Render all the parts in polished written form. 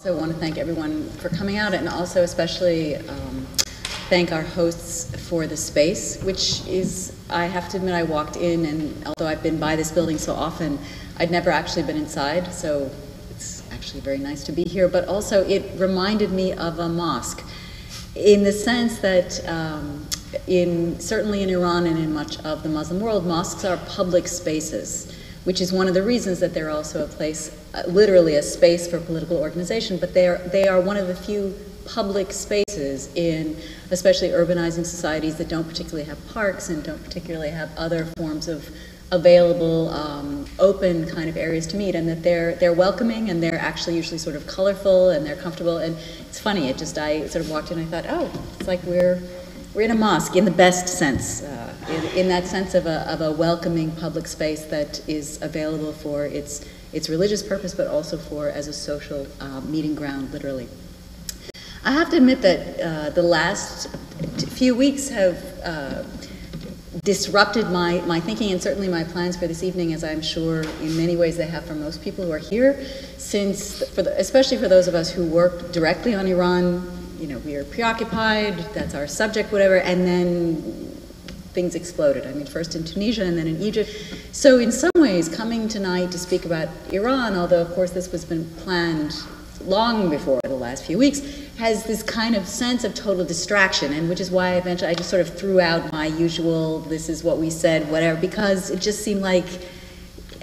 I want to thank everyone for coming out, and also especially thank our hosts for the space, which is, I have to admit, I walked in, and although I've been by this building so often, I'd never actually been inside, so it's actually very nice to be here. But also it reminded me of a mosque, in the sense that certainly in Iran and in much of the Muslim world, mosques are public spaces, which is one of the reasons that they're also a place, literally a space for political organization, but they are one of the few public spaces in especially urbanizing societies that don't particularly have parks and don't particularly have other forms of available open kind of areas to meet, and that they're welcoming, and they're actually usually sort of colorful, and they're comfortable. And it's funny, I sort of walked in and I thought, oh, it's like we're in a mosque in the best sense, in that sense of a welcoming public space that is available for its religious purpose, but also as a social meeting ground, literally. I have to admit that the last few weeks have disrupted my thinking, and certainly my plans for this evening, as I'm sure in many ways they have for most people who are here, since, especially for those of us who work directly on Iran, you know, we are preoccupied, that's our subject, whatever, and then things exploded. I mean, first in Tunisia and then in Egypt. So in some ways, coming tonight to speak about Iran, although of course this was been planned long before the last few weeks, has this kind of sense of total distraction, and which is why eventually I just sort of threw out my usual, this is what we said, whatever, because it just seemed like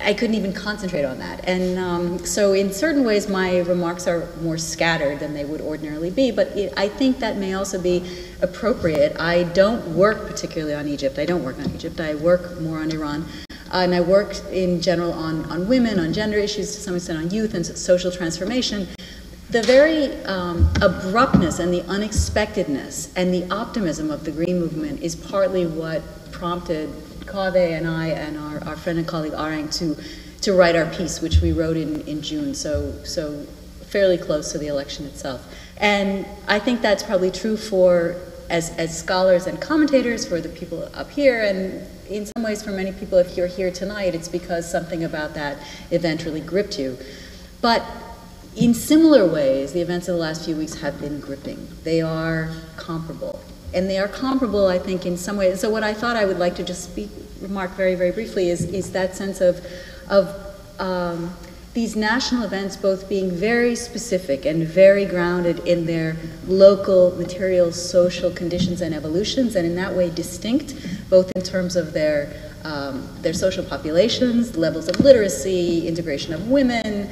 I couldn't even concentrate on that. And so in certain ways my remarks are more scattered than they would ordinarily be, but I think that may also be appropriate. I don't work particularly on Egypt. I don't work on Egypt. I work more on Iran. And I work in general on women, on gender issues, to some extent on youth and social transformation. The very abruptness and the unexpectedness and the optimism of the Green Movement is partly what prompted Kaveh and I and our friend and colleague Arang to write our piece, which we wrote in June, so fairly close to the election itself. And I think that's probably true for, as scholars and commentators, for the people up here, and in some ways for many people, if you're here tonight, it's because something about that event really gripped you. But in similar ways, the events of the last few weeks have been gripping. They are comparable. And they are comparable, I think, in some ways. So what I thought I would like to just remark very, very briefly is that sense of these national events both being very specific and very grounded in their local material social conditions and evolutions, and in that way distinct, both in terms of their social populations, levels of literacy, integration of women,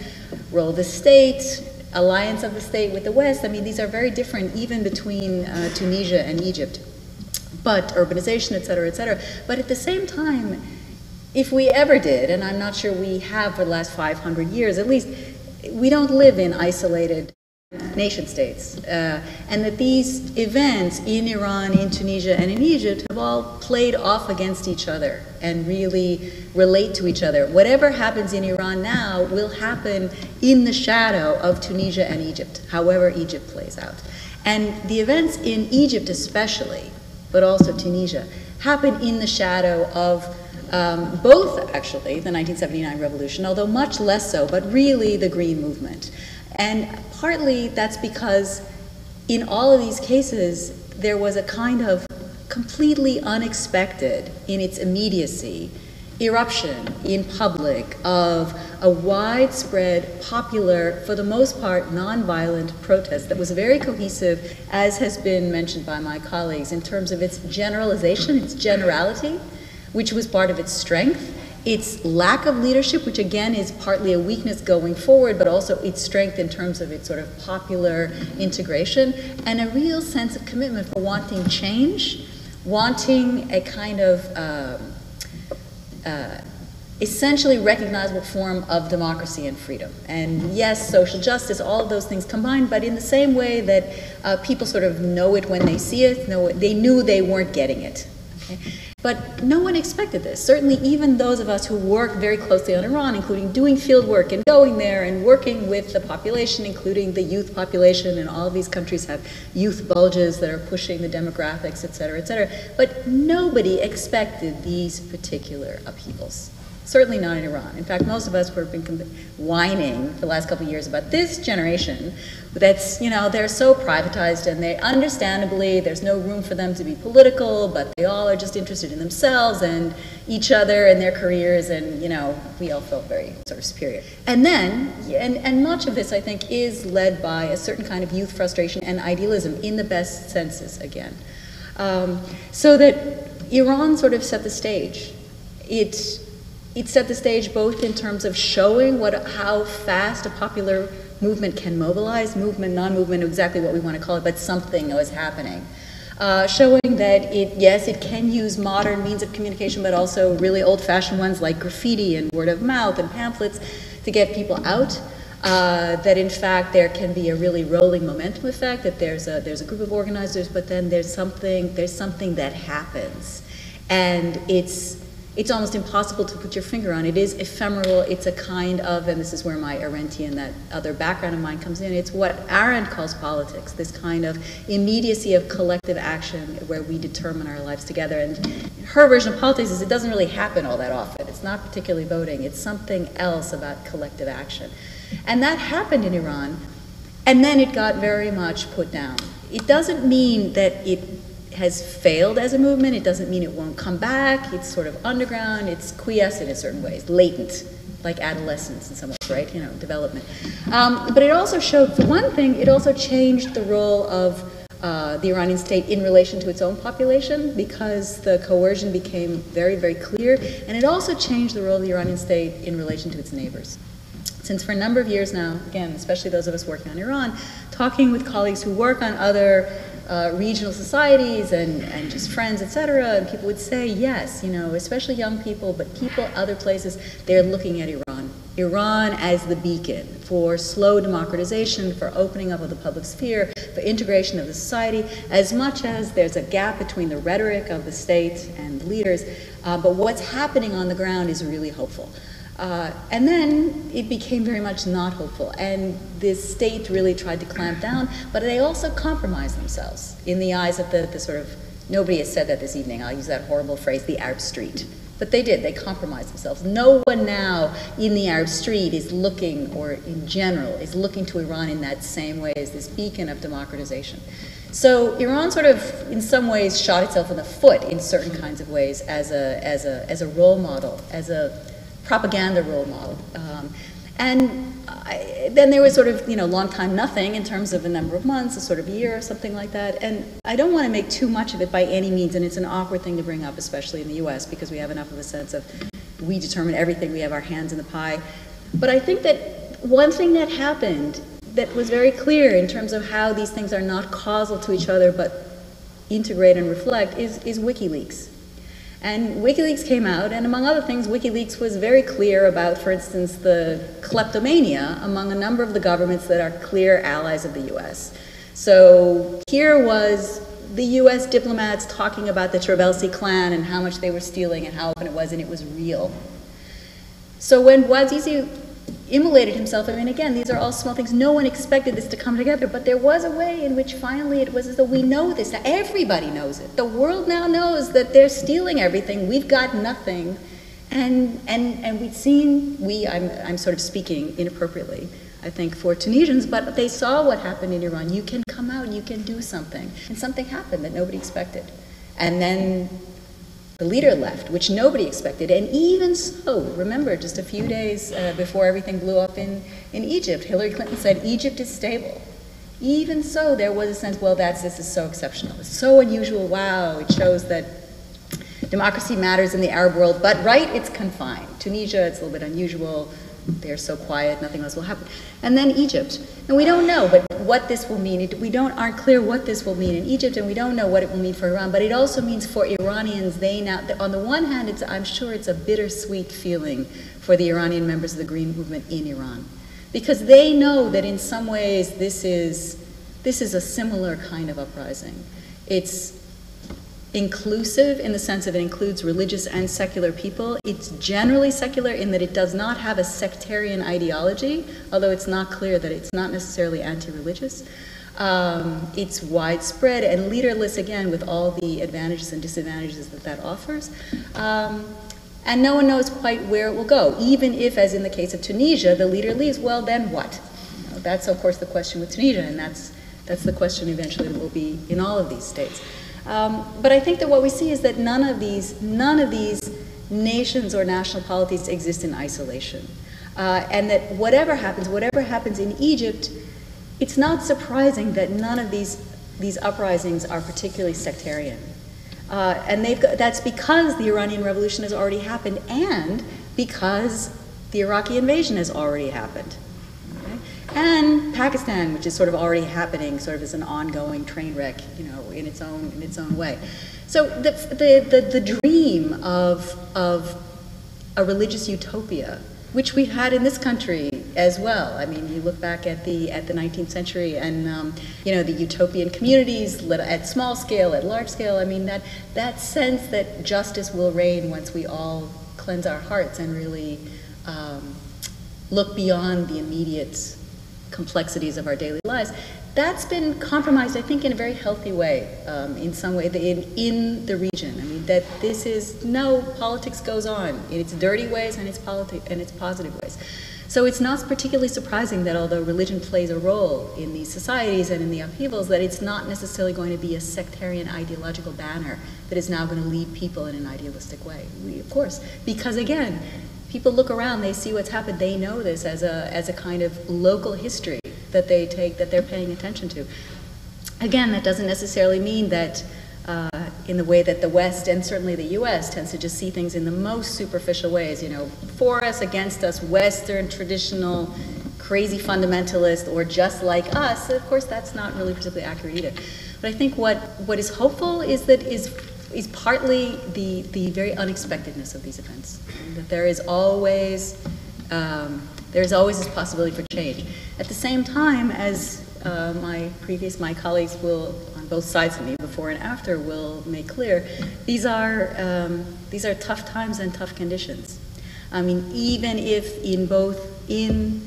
role of the state, alliance of the state with the West. I mean, these are very different even between Tunisia and Egypt, but urbanization, et cetera, et cetera. But at the same time, if we ever did, and I'm not sure we have for the last 500 years, at least, we don't live in isolated nation states. And that these events in Iran, in Tunisia, and in Egypt have all played off against each other and really relate to each other. Whatever happens in Iran now will happen in the shadow of Tunisia and Egypt, however Egypt plays out. And the events in Egypt especially, but also Tunisia, happen in the shadow of both, actually, the 1979 revolution, although much less so, but really the Green Movement. And partly that's because in all of these cases, there was a kind of completely unexpected, in its immediacy, eruption in public of a widespread, popular, for the most part, nonviolent protest that was very cohesive, as has been mentioned by my colleagues, in terms of its generalization, its generality, which was part of its strength, its lack of leadership, which again is partly a weakness going forward, but also its strength in terms of its sort of popular integration, and a real sense of commitment for wanting change, wanting a kind of essentially recognizable form of democracy and freedom. And yes, social justice, all of those things combined, but in the same way that people sort of know it when they see it, they knew they weren't getting it. Okay? But no one expected this. Certainly even those of us who work very closely on Iran, including doing field work and going there and working with the population, including the youth population, and all of these countries have youth bulges that are pushing the demographics, et cetera, et cetera. But nobody expected these particular upheavals. Certainly not in Iran. In fact, most of us have been whining for the last couple of years about this generation that's, you know, they're so privatized, and they, understandably, there's no room for them to be political, but they all are just interested in themselves and each other and their careers, and, you know, we all felt very sort of superior. And then, and much of this, I think, is led by a certain kind of youth frustration and idealism in the best senses, again. So that Iran sort of set the stage. It set the stage both in terms of showing how fast a popular movement can mobilize, movement, non-movement, exactly what we want to call it, but something was happening. Showing that yes, it can use modern means of communication, but also really old-fashioned ones like graffiti and word of mouth and pamphlets to get people out. That in fact there can be a really rolling momentum effect, that there's a group of organizers, but then there's something that happens. And it's almost impossible to put your finger on. It is ephemeral. It's a kind of, and this is where my Arendtian, that other background of mine comes in, it's what Arendt calls politics, this kind of immediacy of collective action where we determine our lives together. And her version of politics is it doesn't really happen all that often. It's not particularly voting. It's something else about collective action. And that happened in Iran, and then it got very much put down. It doesn't mean that it has failed as a movement. It doesn't mean it won't come back. It's sort of underground. It's quiescent in certain ways, latent, like adolescence in some ways, right? You know, development. But it also showed, for one thing, it also changed the role of the Iranian state in relation to its own population, because the coercion became very, very clear. And it also changed the role of the Iranian state in relation to its neighbors. Since for a number of years now, again, especially those of us working on Iran, talking with colleagues who work on other regional societies and just friends, etc., and people would say, yes, you know, especially young people, but people other places, they're looking at Iran. Iran as the beacon for slow democratization, for opening up of the public sphere, for integration of the society, as much as there's a gap between the rhetoric of the state and the leaders, but what's happening on the ground is really hopeful. And then it became very much not hopeful, and the state really tried to clamp down, but they also compromised themselves in the eyes of the sort of, nobody has said that this evening, I'll use that horrible phrase, the Arab street. But they did, they compromised themselves. No one now in the Arab street is looking, or in general, is looking to Iran in that same way as this beacon of democratization. So Iran sort of, in some ways, shot itself in the foot in certain kinds of ways as a role model, as a propaganda role model. Then there was sort of, you know, long time nothing in terms of a number of months, a sort of year or something like that. And I don't want to make too much of it by any means, and it's an awkward thing to bring up, especially in the US, because we have enough of a sense of we determine everything, we have our hands in the pie. But I think that one thing that happened that was very clear in terms of how these things are not causal to each other but integrate and reflect is WikiLeaks. And WikiLeaks came out, and among other things, WikiLeaks was very clear about, for instance, the kleptomania among a number of the governments that are clear allies of the US. So here was the US diplomats talking about the Trabelsi clan and how much they were stealing and how open it was, and it was real. So when Bouazizi immolated himself, I mean, again, these are all small things. No one expected this to come together, but there was a way in which finally it was as though we know this. Now everybody knows it. The world now knows that they're stealing everything. We've got nothing. And we'd seen, I'm sort of speaking inappropriately, I think, for Tunisians, but they saw what happened in Iran. You can come out, you can do something. And something happened that nobody expected. And then the leader left, which nobody expected. And even so, remember, just a few days before everything blew up in Egypt, Hillary Clinton said, Egypt is stable. Even so, there was a sense, well, this is so exceptional. It's so unusual. Wow, it shows that democracy matters in the Arab world, but right, it's confined. Tunisia, it's a little bit unusual. They're so quiet, nothing else will happen. And then Egypt. And we don't know but what this will mean. We aren't clear what this will mean in Egypt, and we don't know what it will mean for Iran. But it also means for Iranians, they now, on the one hand, I'm sure it's a bittersweet feeling for the Iranian members of the Green Movement in Iran. Because they know that in some ways this is a similar kind of uprising. It's inclusive in the sense of it includes religious and secular people. It's generally secular in that it does not have a sectarian ideology, although it's not clear that it's not necessarily anti-religious. It's widespread and leaderless, again, with all the advantages and disadvantages that offers. And no one knows quite where it will go, even if, as in the case of Tunisia, the leader leaves. Well, then what? You know, that's, of course, the question with Tunisia, and that's the question eventually that will be in all of these states. But I think that what we see is that none of these nations or national polities exist in isolation. And that whatever happens in Egypt, it's not surprising that none of these uprisings are particularly sectarian. And that's because the Iranian Revolution has already happened and because the Iraqi invasion has already happened. Okay? And Pakistan, which is sort of already happening, sort of as an ongoing train wreck, you know, in its own way. So the dream of a religious utopia, which we've had in this country as well. I mean, you look back at the 19th century, and you know, the utopian communities at small scale, at large scale. I mean, that sense that justice will reign once we all cleanse our hearts and really look beyond the immediate complexities of our daily lives. That's been compromised, I think, in a very healthy way, in some way, in the region. I mean, that this is, no, politics goes on in its dirty ways and its positive ways. So it's not particularly surprising that although religion plays a role in these societies and in the upheavals, that it's not necessarily going to be a sectarian ideological banner that is now going to lead people in an idealistic way. Of course, because again, people look around, they see what's happened, they know this as a kind of local history that they're paying attention to. Again, that doesn't necessarily mean that in the way that the West and certainly the US tends to just see things in the most superficial ways, you know, for us, against us, Western, traditional, crazy fundamentalist, or just like us. Of course, that's not really particularly accurate either. But I think what is hopeful is that is partly the very unexpectedness of these events. That there is always this possibility for change. At the same time, as my colleagues will, on both sides of me, before and after, will make clear, these are tough times and tough conditions. I mean, even if in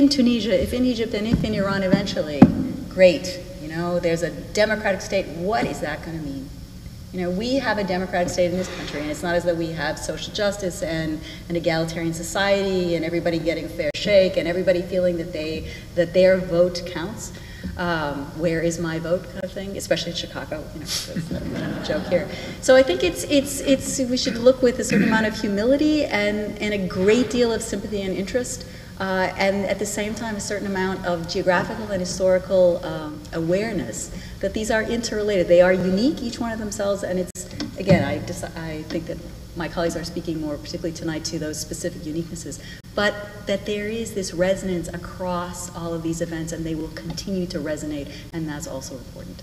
Tunisia, if in Egypt, and if in Iran eventually, great, you know, there's a democratic state, what is that going to mean? You know, we have a democratic state in this country, and it's not as though we have social justice and an egalitarian society and everybody getting a fair shake and everybody feeling that their vote counts. Where is my vote, kind of thing, especially in Chicago, you know, that's a joke here. So I think we should look with a certain amount of humility and a great deal of sympathy and interest, and at the same time a certain amount of geographical and historical awareness that these are interrelated. They are unique, each one of themselves, and it's, again, I think that my colleagues are speaking more particularly tonight to those specific uniquenesses, but that there is this resonance across all of these events, and they will continue to resonate, and that's also important.